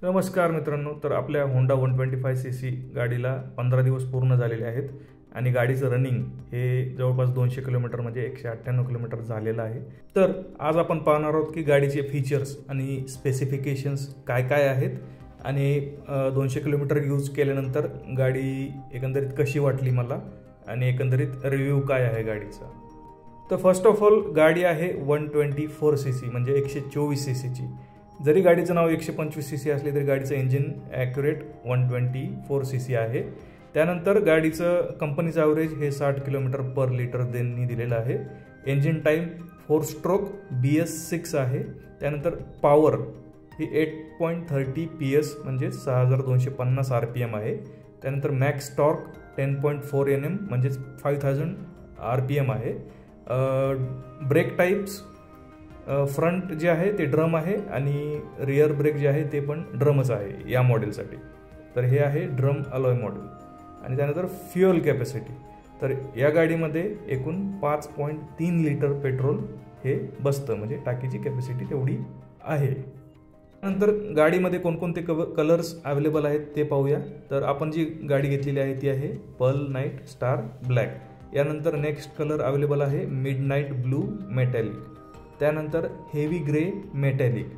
नमस्कार मित्रांनो, तर आपल्या होंडा 125cc गाडीला 15 दिवस पूर्ण झालेले आहेत आणि गाडीचं रनिंग हे जवळपास 200 किलोमीटर म्हणजे 198 किलोमीटर झालेलं आहे. तर आज आपण पाहणार आहोत की गाडीचे फीचर्स आणि स्पेसिफिकेशन्स काय काय आहेत आणि 200 किलोमीटर यूज केल्यानंतर गाडी एकंदरीत कशी वाटली मला आणि एकंदरीत रिव्ह्यू काय आहे गाडीचा. तर फर्स्ट ऑफ ऑल गाडी आहे 124cc म्हणजे 124cc. जरी गाडीचं नाव 125cc असले तरी गाडीचं इंजिन ॲक्युरेट 124cc आहे. त्यानंतर गाडीचं कंपनीचं ॲव्हरेज हे 60 किलोमीटर पर लिटर त्यांनी दिलेलं आहे. इंजिन टाईम 4 स्ट्रोक BS6 आहे. त्यानंतर पॉवर ही 8.30 PS म्हणजे 6250 RPM आहे. त्यानंतर मॅक्स टॉर्क 10.4 Nm म्हणजे 5000 RPM आहे. ब्रेक टाईप्स फ्रंट जे आहे ते ड्रम आहे आणि रिअर ब्रेक जे आहे ते पण ड्रमच आहे या मॉडेलसाठी. तर हे आहे ड्रम अलॉय मॉडेल. आणि त्यानंतर फ्युअल कॅपॅसिटी, तर या गाडीमध्ये एकूण 5.3 लिटर पेट्रोल हे बसतं म्हणजे टाकीची कॅपॅसिटी तेवढी आहे. नंतर गाडीमध्ये कोणकोणते कलर्स अवेलेबल आहेत ते पाहूया. तर आपण जी गाडी घेतलेली आहे ती आहे पर्ल नाईट स्टार ब्लॅक. यानंतर नेक्स्ट कलर अवेलेबल आहे मिडनाईट ब्लू मेटॅलिक. त्यानंतर हेवी ग्रे मेटॅलिक.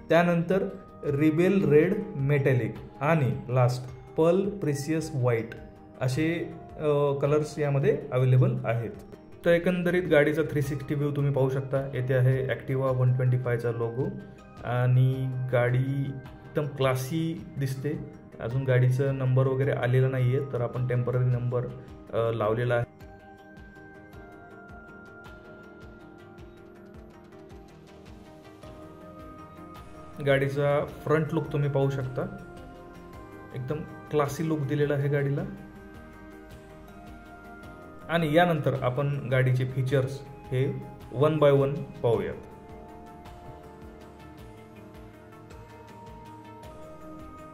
त्यानंतर रिबेल रेड मेटॅलिक आणि लास्ट पर्ल प्रिसियस व्हाईट असे कलर्स यामध्ये अवेलेबल आहेत. तर एकंदरीत गाडीचा 360 व्ह्यू तुम्ही पाहू शकता. येथे आहे ॲक्टिवा 125चा लोगो आणि गाडी एकदम क्लासी दिसते. अजून गाडीचं नंबर वगैरे आलेला नाही आहे, तर आपण टेम्पररी नंबर लावलेला आहे. गाडीचा फ्रंट लुक तुम्ही पाहू शकता. एकदम क्लासी लुक दिलेला आहे गाडीला. आणि यानंतर आपण गाडीचे फीचर्स हे 1 बाय 1 पाहूयात.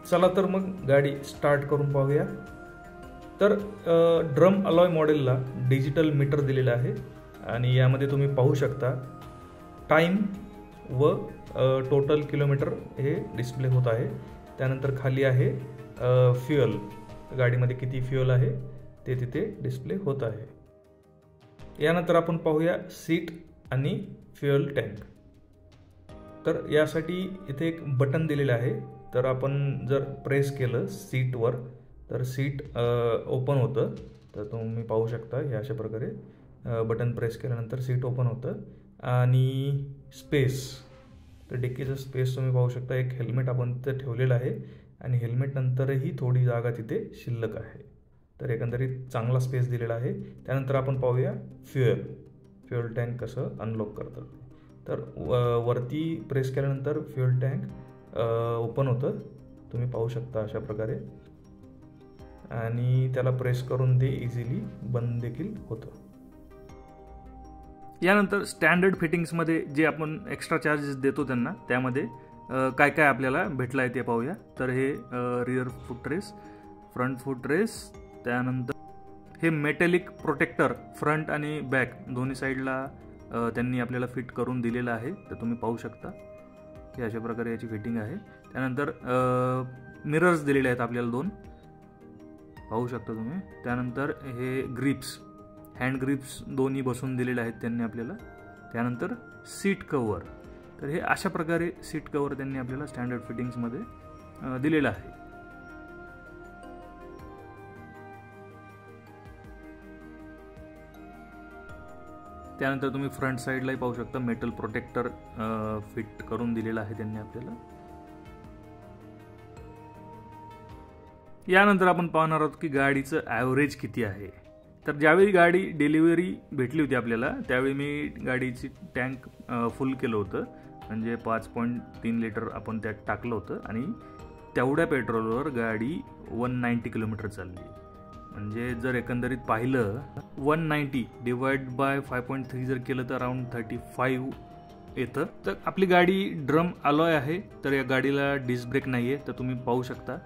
चला तर मग गाडी स्टार्ट करून पाहूया. तर ड्रम अलॉय मॉडेलला डिजिटल मीटर दिलेलं आहे आणि यामध्ये तुम्ही पाहू शकता टाईम व टोटल किलोमीटर हे डिस्प्ले होत आहे. त्यानंतर खाली आहे फ्युअल, गाडीमध्ये किती फ्युअल आहे ते तिथे डिस्प्ले होत आहे. यानंतर आपण पाहूया सीट आणि फ्युअल टँक. तर यासाठी इथे एक बटन दिलेलं आहे. तर आपण जर प्रेस केलं सीटवर तर सीट ओपन होतं. तर तुम्ही पाहू शकता हे अशा प्रकारे बटन प्रेस केल्यानंतर सीट ओपन होतं. आणि स्पेस, तर डिकीचं स्पेस तुम्ही पाहू शकता. एक हेल्मेट आपण तिथे ठेवलेलं आहे आणि हेल्मेट नंतरही थोडी जागा तिथे शिल्लक आहे. तर एकंदरीत चांगला स्पेस दिलेला आहे. त्यानंतर आपण पाहूया फ्युअल टँक कसं अनलॉक करतात. तर वरती प्रेस केल्यानंतर फ्युअल टँक ओपन होतं, तुम्ही पाहू शकता अशा प्रकारे. आणि त्याला प्रेस करून ते इझिली बंद देखील होतं. यानंतर स्टँडर्ड फिटिंग्समध्ये जे आपण एक्स्ट्रा चार्जेस देतो त्यांना, त्यामध्ये काय काय आपल्याला भेटलं आहे ते पाहूया. तर हे रिअर फुटरेस, फ्रंट फुटरेस, त्यानंतर हे मेटॅलिक प्रोटेक्टर फ्रंट आणि बॅक दोन्ही साईडला त्यांनी आपल्याला फिट करून दिलेलं आहे. तर तुम्ही पाहू शकता की अशा प्रकारे याची फिटिंग आहे. त्यानंतर मिरर्स दिलेले आहेत आपल्याला 2, पाहू शकता तुम्ही. त्यानंतर हे ग्रिप्स, हँड ग्रिप्स दोन्ही बसून दिलेले आहेत त्यांनी आपल्याला. त्यानंतर सीट कवर, तर हे अशा प्रकारे सीट कवर त्यांनी आपल्याला स्टँडर्ड फिटिंग्समध्ये दिलेलं आहे. त्यानंतर तुम्ही फ्रंट साईडलाही पाहू शकता मेटल प्रोटेक्टर फिट करून दिलेलं आहे त्यांनी आपल्याला. यानंतर आपण पाहणार आहोत की गाडीचं ॲव्हरेज किती आहे. तर ज्यावेळी गाडी डिलिव्हरी भेटली होती आपल्याला त्यावेळी मी गाडीची टँक फुल केलं होतं, म्हणजे 5.3 लिटर आपण त्यात टाकलं होतं आणि तेवढ्या पेट्रोलवर गाडी 190 किलोमीटर चालली. म्हणजे जर एकंदरीत पाहिलं 190 डिवाइड बाय 5.3 जर केलं तर अराउंड 35 येतं. तर आपली गाडी ड्रम अलॉय आहे, तर या गाडीला डिस्क ब्रेक नाही आहे. तर तुम्ही पाहू शकता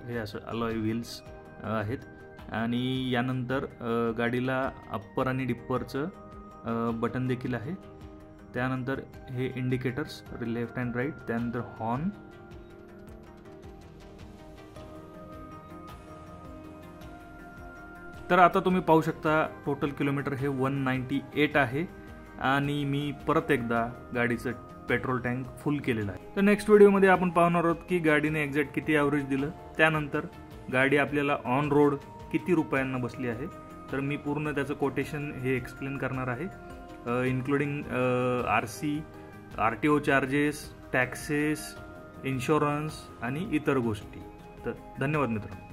हे असं अलॉय व्हील्स आहेत. आणि यानंतर गाडीला अप्पर आणि डिप्परचं बटन देखील आहे. त्यानंतर हे इंडिकेटर्स लेफ्ट अँड राईट, त्यानंतर हॉर्न, तर आता तुम्ही पाहू शकता टोटल किलोमीटर हे 198 आहे आणि मी परत एकदा गाडीचं पेट्रोल टँक फुल केलेलं आहे. तर नेक्स्ट व्हिडिओमध्ये आपण पाहणार आहोत की गाडीने एक्झॅक्ट किती ॲव्हरेज दिलं, त्यानंतर गाडी आपल्याला ऑन रोड किती रुपयांना बसली आहे. तर मी पूर्ण त्याचं कोटेशन हे एक्सप्लेन करणार आहे, including RC, RTO charges, taxes, insurance आणि इतर गोष्टी. तर धन्यवाद मित्रांनो.